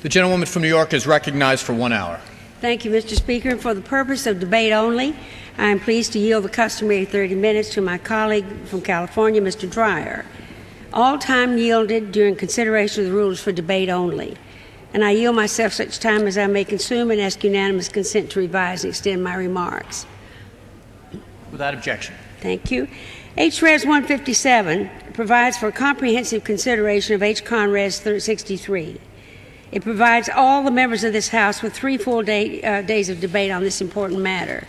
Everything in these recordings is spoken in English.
The gentlewoman from New York is recognized for 1 hour. Thank you, Mr. Speaker. For the purpose of debate only, I am pleased to yield the customary 30 minutes to my colleague from California, Mr. Dreyer. All time yielded during consideration of the rules for debate only, and I yield myself such time as I may consume and ask unanimous consent to revise and extend my remarks. Without objection. Thank you. H-Res 157 provides for comprehensive consideration of H-Con-Res 63. It provides all the members of this House with 3 full days of debate on this important matter.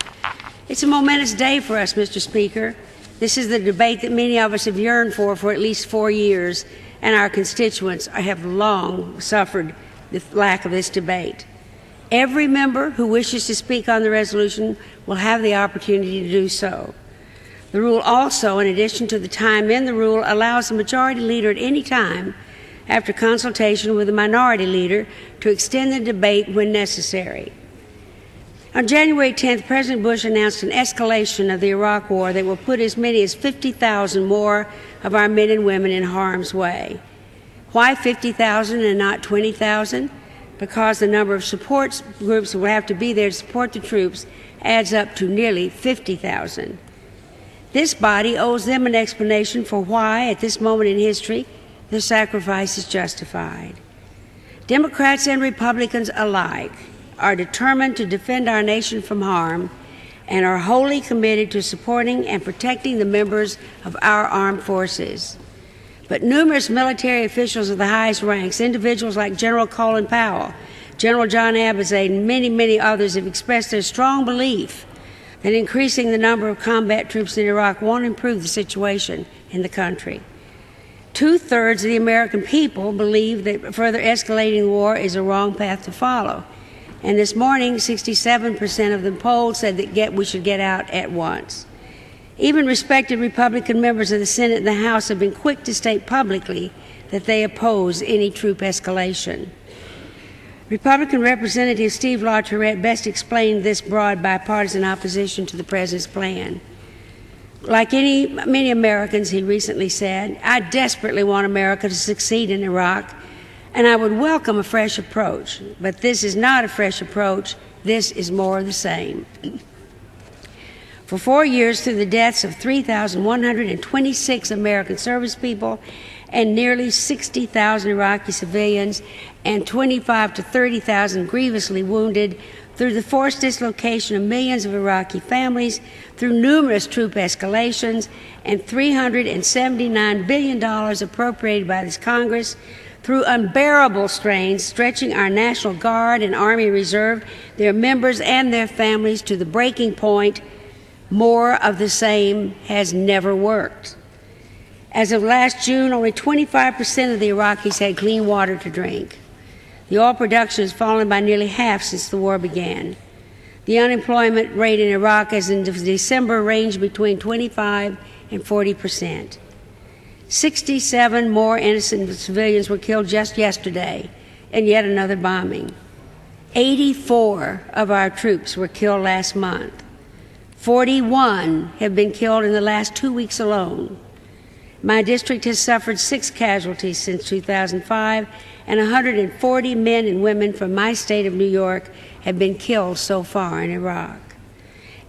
It's a momentous day for us, Mr. Speaker. This is the debate that many of us have yearned for at least 4 years, and our constituents have long suffered the lack of this debate. Every member who wishes to speak on the resolution will have the opportunity to do so. The rule also, in addition to the time in the rule, allows the majority leader at any time, after consultation with the minority leader, to extend the debate when necessary. On January 10th, President Bush announced an escalation of the Iraq War that will put as many as 50,000 more of our men and women in harm's way. Why 50,000 and not 20,000? Because the number of support groups that will have to be there to support the troops adds up to nearly 50,000. This body owes them an explanation for why, at this moment in history, the sacrifice is justified. Democrats and Republicans alike are determined to defend our nation from harm and are wholly committed to supporting and protecting the members of our armed forces. But numerous military officials of the highest ranks, individuals like General Colin Powell, General John Abizaid, and many, many others have expressed their strong belief that increasing the number of combat troops in Iraq won't improve the situation in the country. 2/3 of the American people believe that further escalating the war is a wrong path to follow. And this morning, 67% of the polled said that we should get out at once. Even respected Republican members of the Senate and the House have been quick to state publicly that they oppose any troop escalation. Republican Representative Steve LaTourette best explained this broad bipartisan opposition to the President's plan. Like many Americans, he recently said, I desperately want America to succeed in Iraq, and I would welcome a fresh approach. But this is not a fresh approach. This is more of the same. For 4 years, through the deaths of 3,126 American service people and nearly 60,000 Iraqi civilians and 25,000 to 30,000 grievously wounded, through the forced dislocation of millions of Iraqi families, through numerous troop escalations, and $379 billion appropriated by this Congress, through unbearable strains stretching our National Guard and Army Reserve, their members and their families to the breaking point, more of the same has never worked. As of last June, only 25% of the Iraqis had clean water to drink. The oil production has fallen by nearly half since the war began. The unemployment rate in Iraq as in December ranged between 25% and 40%. 67 more innocent civilians were killed just yesterday in yet another bombing. 84 of our troops were killed last month. 41 have been killed in the last 2 weeks alone. My district has suffered 6 casualties since 2005, and 140 men and women from my state of New York have been killed so far in Iraq.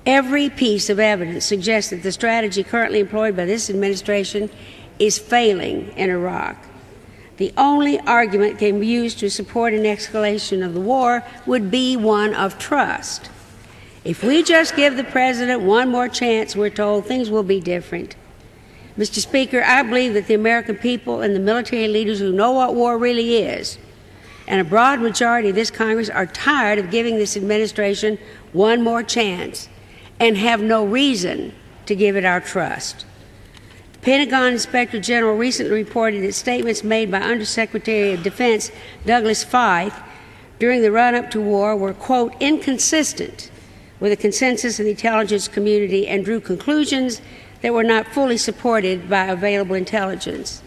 Every piece of evidence suggests that the strategy currently employed by this administration is failing in Iraq. The only argument can be used to support an escalation of the war would be one of trust. If we just give the President one more chance, we're told, things will be different. Mr. Speaker, I believe that the American people and the military leaders who know what war really is, and a broad majority of this Congress, are tired of giving this administration one more chance and have no reason to give it our trust. The Pentagon Inspector General recently reported that statements made by Undersecretary of Defense Douglas Feith during the run-up to war were, quote, inconsistent with the consensus of the intelligence community and drew conclusions that were not fully supported by available intelligence.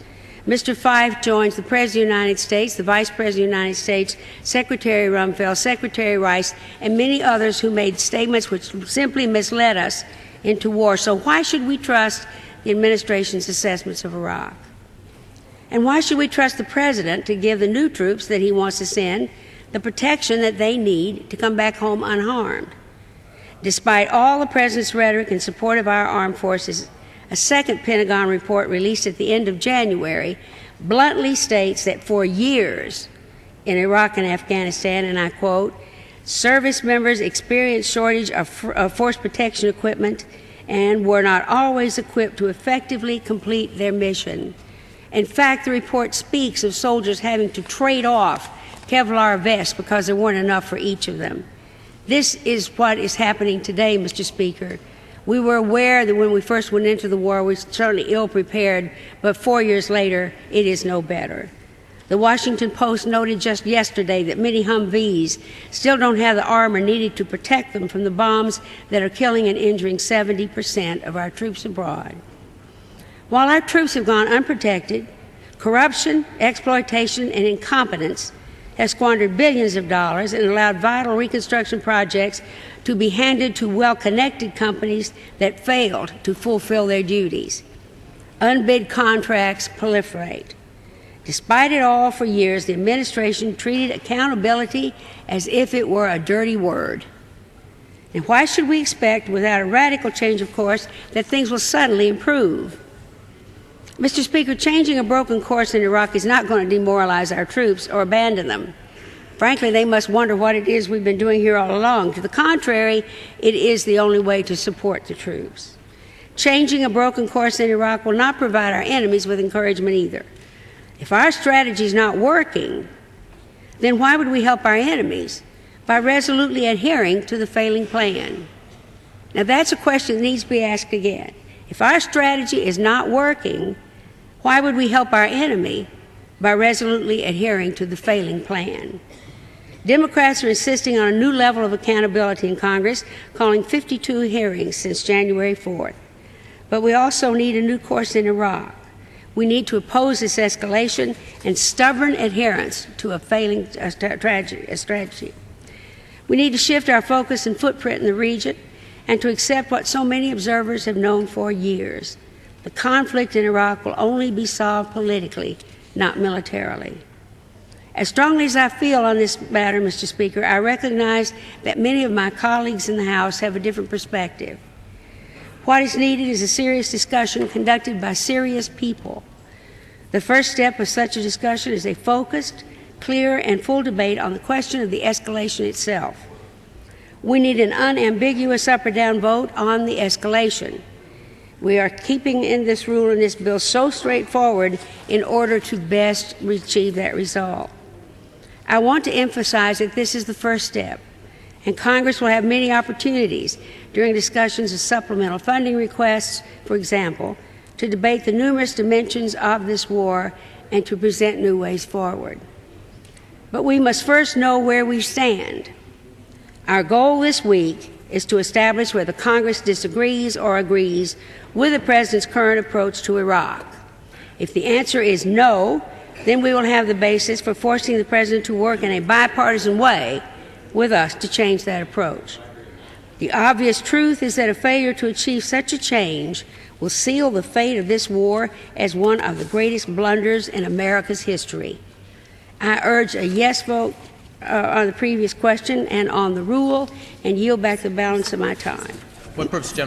Mr. Feith joins the President of the United States, the Vice President of the United States, Secretary Rumsfeld, Secretary Rice, and many others who made statements which simply misled us into war. So why should we trust the administration's assessments of Iraq? And why should we trust the President to give the new troops that he wants to send the protection that they need to come back home unharmed? Despite all the President's rhetoric in support of our armed forces, a second Pentagon report released at the end of January bluntly states that for years in Iraq and Afghanistan, and I quote, service members experienced shortage of force protection equipment and were not always equipped to effectively complete their mission. In fact, the report speaks of soldiers having to trade off Kevlar vests because there weren't enough for each of them. This is what is happening today, Mr. Speaker. We were aware that when we first went into the war, we were certainly ill-prepared, but 4 years later, it is no better. The Washington Post noted just yesterday that many Humvees still don't have the armor needed to protect them from the bombs that are killing and injuring 70% of our troops abroad. While our troops have gone unprotected, corruption, exploitation, and incompetence have squandered billions of dollars and allowed vital reconstruction projects to be handed to well-connected companies that failed to fulfill their duties. Unbid contracts proliferate. Despite it all, for years, the administration treated accountability as if it were a dirty word. And why should we expect, without a radical change of course, that things will suddenly improve? Mr. Speaker, changing a broken course in Iraq is not going to demoralize our troops or abandon them. Frankly, they must wonder what it is we've been doing here all along. To the contrary, it is the only way to support the troops. Changing a broken course in Iraq will not provide our enemies with encouragement either. If our strategy is not working, then why would we help our enemies? By resolutely adhering to the failing plan. Now, that's a question that needs to be asked again. If our strategy is not working, why would we help our enemy by resolutely adhering to the failing plan? Democrats are insisting on a new level of accountability in Congress, calling 52 hearings since January 4th. But we also need a new course in Iraq. We need to oppose this escalation and stubborn adherence to a failing strategy. We need to shift our focus and footprint in the region and to accept what so many observers have known for years. The conflict in Iraq will only be solved politically, not militarily. As strongly as I feel on this matter, Mr. Speaker, I recognize that many of my colleagues in the House have a different perspective. What is needed is a serious discussion conducted by serious people. The first step of such a discussion is a focused, clear, and full debate on the question of the escalation itself. We need an unambiguous up or down vote on the escalation. We are keeping in this rule in this bill so straightforward in order to best achieve that result. I want to emphasize that this is the first step, and Congress will have many opportunities during discussions of supplemental funding requests, for example, to debate the numerous dimensions of this war and to present new ways forward. But we must first know where we stand. Our goal this week is to establish whether Congress disagrees or agrees with the President's current approach to Iraq. If the answer is no, then we will have the basis for forcing the President to work in a bipartisan way with us to change that approach. The obvious truth is that a failure to achieve such a change will seal the fate of this war as one of the greatest blunders in America's history. I urge a yes vote on the previous question and on the rule, and yield back the balance of my time. What purpose, gentleman?